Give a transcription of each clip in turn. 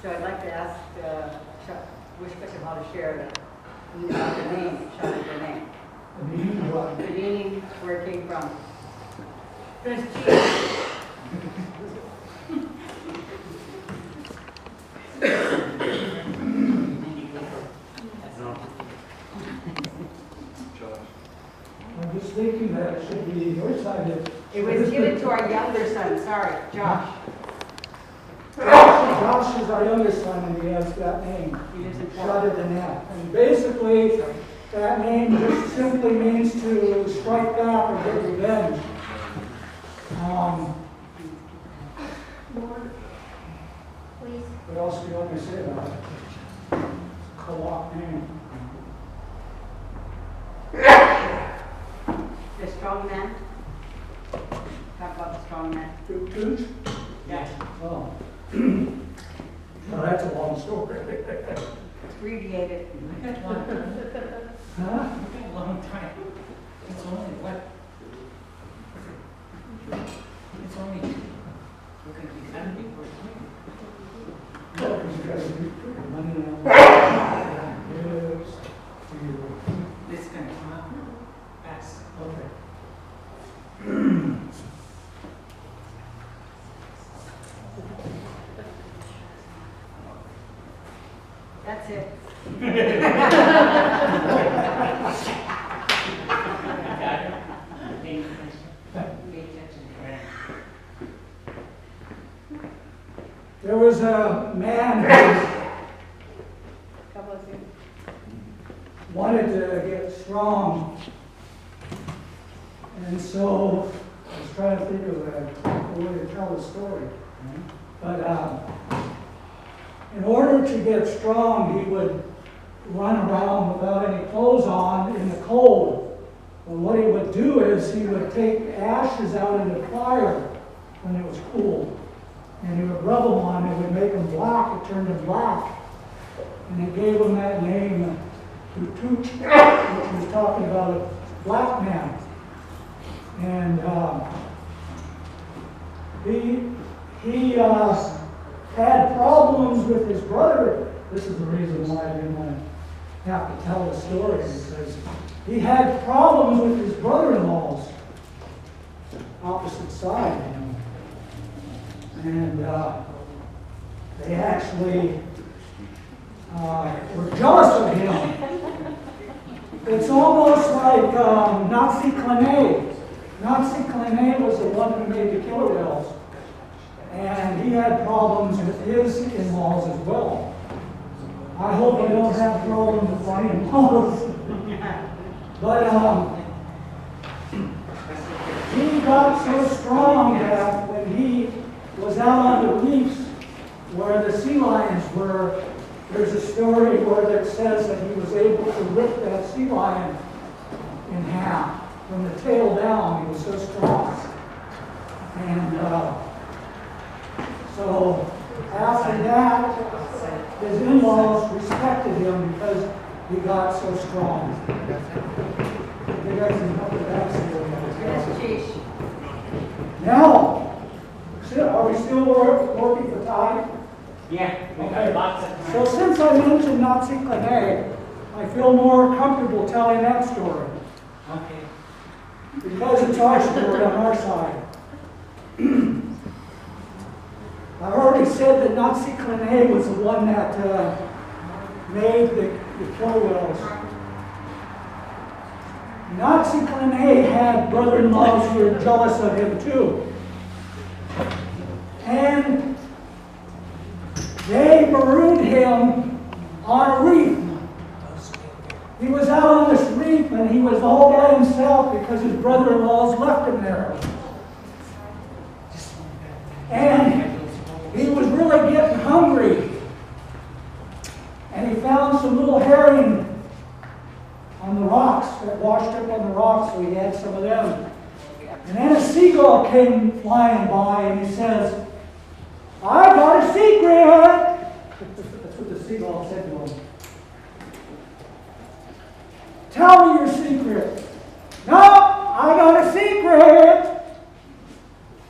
So I'd like to ask Wishkah how to share the name, shout out the name. The meaning what? The meaning, where it came from. I'm just thinking that it should be your side of... It was given to our younger son, sorry, Josh. Josh is our youngest son, and he has that name. He lives in Shot Florida. at the net. And basically, that name just simply means to strike back or get revenge. More, please. What else do you want me to say about it? Co-op name. The strong man. Talk about the strong man. Tooch? Yeah. Oh. Well, that's a long story. Abbreviated. We got one. Huh? We got a long time. It's only what? It's only. We're gonna be 70 for a Oh, because you guys are putting money on. Yes. It's gonna come up fast. Okay. That's it. Got it? Pay attention. There was a man Couple of things. who wanted to get strong, and so I was trying to think of a way to tell the story. But in order to get strong, he would run around without any clothes on in the cold. And what he would do is he would take ashes out in the fire when it was cool, and he would rub them on, and it would make them black. It turned them black, and it gave him that name, Tooch, which was talking about a black man. And he had problems with his brother. This is the reason why I didn't want to have to tell the story, because he had problems with his brother-in-laws, opposite side, you know. And they actually were jealous of him. It's almost like Nazi Kleine. Nazi Kleine was the one who made the killer whales. And he had problems with his in-laws as well. I hope I don't have problems with my in-laws. But he got so strong that when he was out on the reefs where the sea lions were, there's a story where it says that he was able to rip that sea lion in half from the tail down. He was so strong. And so after that, his in-laws respected him because he got so strong. You guys can help with that story. Yes, Chief. Now, are we still working for time? Yeah, we Okay. got lots of time. So since I mentioned Nazi Kleine, I feel more comfortable telling that story Okay. because it's our story on our side. I've already said that Nazi Kleine was the one that made the killer whales. Nazi Kleine had brother-in-laws who were jealous of him too. And they marooned him on a reef. He was out on this reef and he was all by himself because his brother-in-laws left him there. And he was really getting hungry. And he found some little herring on the rocks that washed up on the rocks, so he had some of them. And then a seagull came flying by and he says, "I got a secret!" That's what the seagull said to him. "Tell me your secret." "No, I got a secret.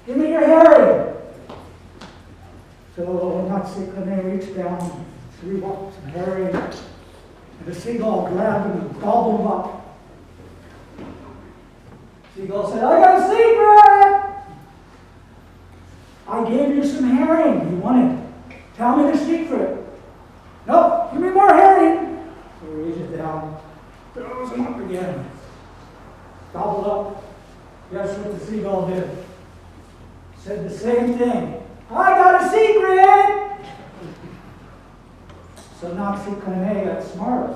Give me your herring." So Nazi-Kane reached down, threw up some herring, and the seagull grabbed him and gobbled him up. Seagull said, I got a secret! I gave you some herring you wanted. Tell me the secret. Nope, give me more herring. So he reaches down, throws him up again. Gobbled up. Guess what the seagull did? Said the same thing. I got a secret! So Nazi-Kane got smart.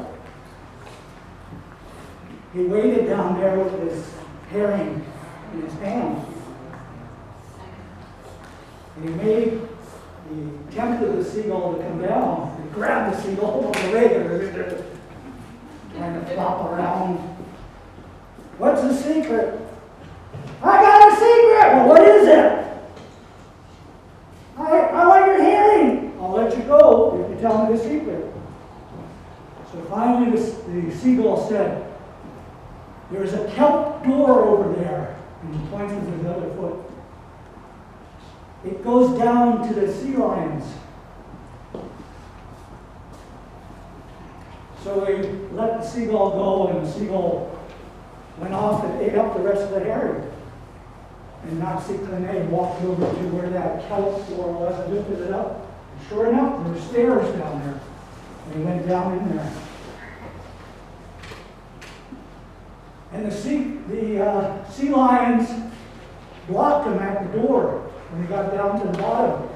He waited down there with his herring in his hand. And he tempted the seagull to come down. He grabbed the seagull on the leg and trying to flop around. What's the secret? I got a secret! Well, what is it? I want your herring. I'll let you go if you tell me the secret. So finally the seagull said, there's a kelp door over there. And he points with his other foot. It goes down to the sea lions. So he let the seagull go, and the seagull went off and ate up the rest of the herring. And Nazi-Kane walked over to where that kelp door was and lifted it up. And sure enough, there were stairs down there. And he went down in there. And the sea lions blocked him at the door when he got down to the bottom.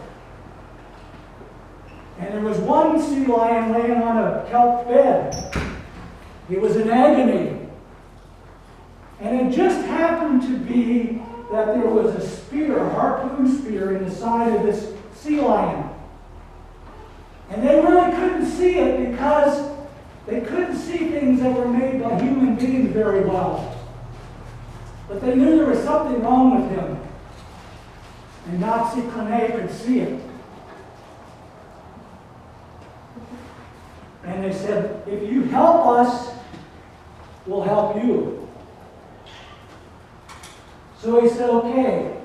And there was one sea lion laying on a kelp bed. He was in agony. And it just happened to be that there was a spear, a harpoon spear, in the side of this sea lion. And they really couldn't see it because they couldn't see things that were made by human beings very well. But they knew there was something wrong with him. And Nazi-Kane could see it. And they said, if you help us, we'll help you. So he said, okay.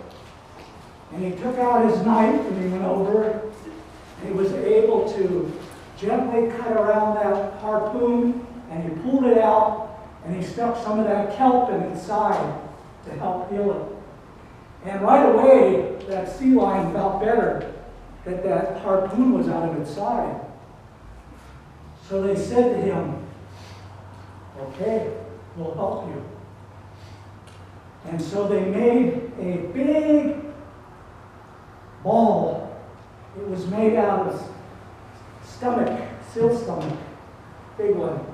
And he took out his knife and he went over and he was able to gently cut around that harpoon and he pulled it out and he stuck some of that kelp in its side to help heal it. And right away, that sea lion felt better that that harpoon was out of its side. So they said to him, okay, we'll help you. And so they made a big ball. It was made out of stomach, seal stomach, big one.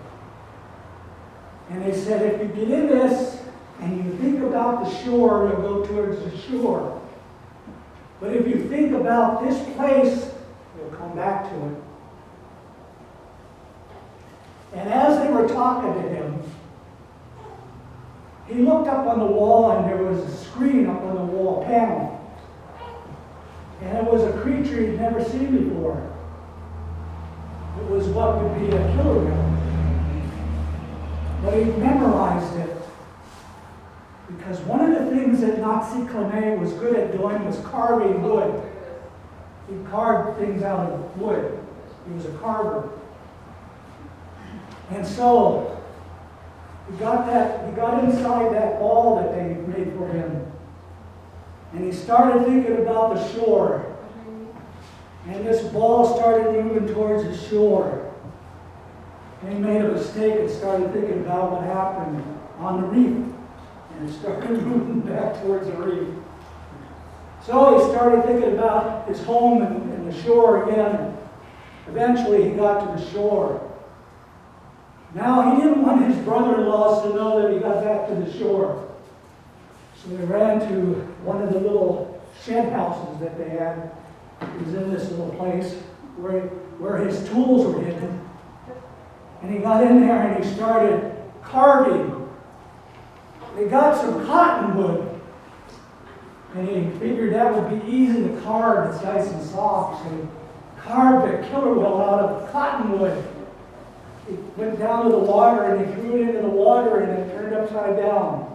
And they said, if you get in this and you think about the shore, you'll go towards the shore. But if you think about this place, you'll come back to it. And as they were talking to him, he looked up on the wall and there was a screen up on the wall, a panel. And it was a creature he'd never seen before. It was what would be a killer whale. But he memorized it. Because one of the things that Nazi-Kane was good at doing was carving wood. He carved things out of wood. He was a carver. And so he got inside that ball that they made for him. And he started thinking about the shore. And this ball started moving towards the shore. And he made a mistake and started thinking about what happened on the reef. And it started moving back towards the reef. So he started thinking about his home and the shore again. Eventually he got to the shore. Now he didn't want his brother-in-laws to know that he got back to the shore. So he ran to one of the little shed houses that they had. It was in this little place where his tools were hidden. And he got in there and he started carving. They got some cottonwood. And he figured that would be easy to carve. It's nice and soft. So he carved a killer whale out of cottonwood. He went down to the water and he threw it into the water and it turned upside down.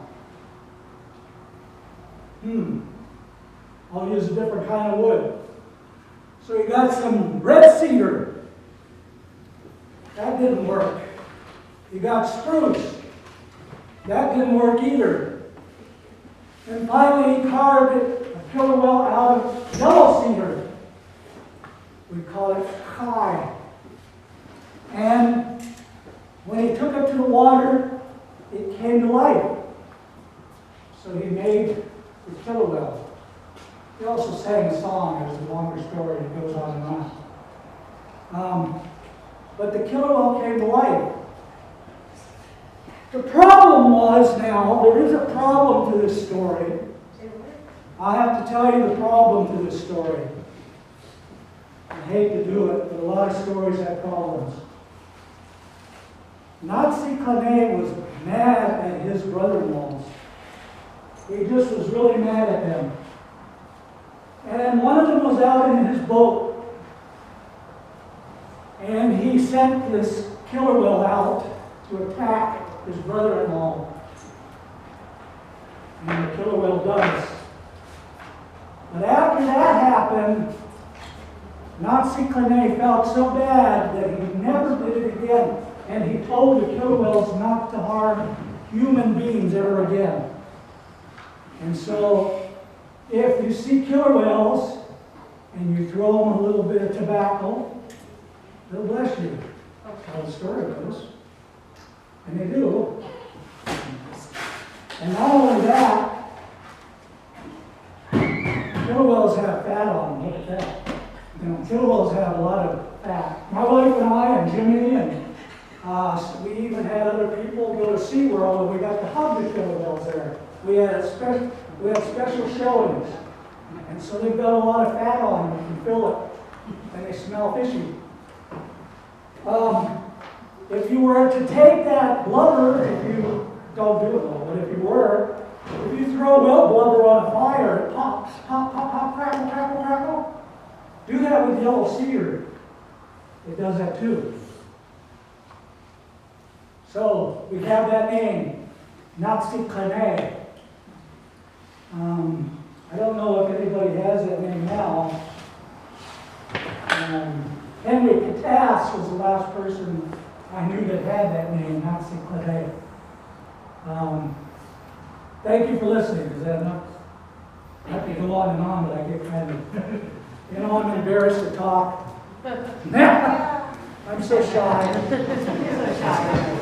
I'll use a different kind of wood. So he got some red cedar. That didn't work. He got spruce. That didn't work either. And finally he carved a killer whale out of yellow cedar. We call it kai. And when he took it to the water, it came to life. So he made the killer whale. He also sang a song. There's a longer story that goes on and on. But the killer whale came to life. The problem was now, there is a problem to this story. I have to tell you the problem to this story. I hate to do it, but a lot of stories have problems. Nazi Kane was mad at his brother-in-laws. He just was really mad at them. And one of them was out in his boat. And he sent this killer whale out to attack his brother-in-law. And the killer whale does. But after that happened, Nazi Kane felt so bad that he never did it again. And he told the killer whales not to harm human beings ever again. And so, if you see killer whales and you throw them a little bit of tobacco, they'll bless you. That's how the story goes. And they do. And not only that, killer whales have fat on them. Look at that. You know, killer whales have a lot of fat. My wife and I and Jimmy and we even had other people go to SeaWorld and we got to hug the killer whales there. We had special showings. And so they've got a lot of fat on them. You can feel it. And they smell fishy. If you were to take that blubber, if you don't do it though, but if you throw whale blubber on a fire, it pops, pop, pop, pop, crackle, crackle, crackle. Do that with yellow cedar. It does that too. So we have that name, Nazi Kane. I don't know if anybody has that name now. Henry Catas was the last person I knew that had that name, Nazi Kane. Thank you for listening. Is that enough? I could go on and on, but I get kind of, I'm embarrassed to talk. I'm so shy. You're so shy.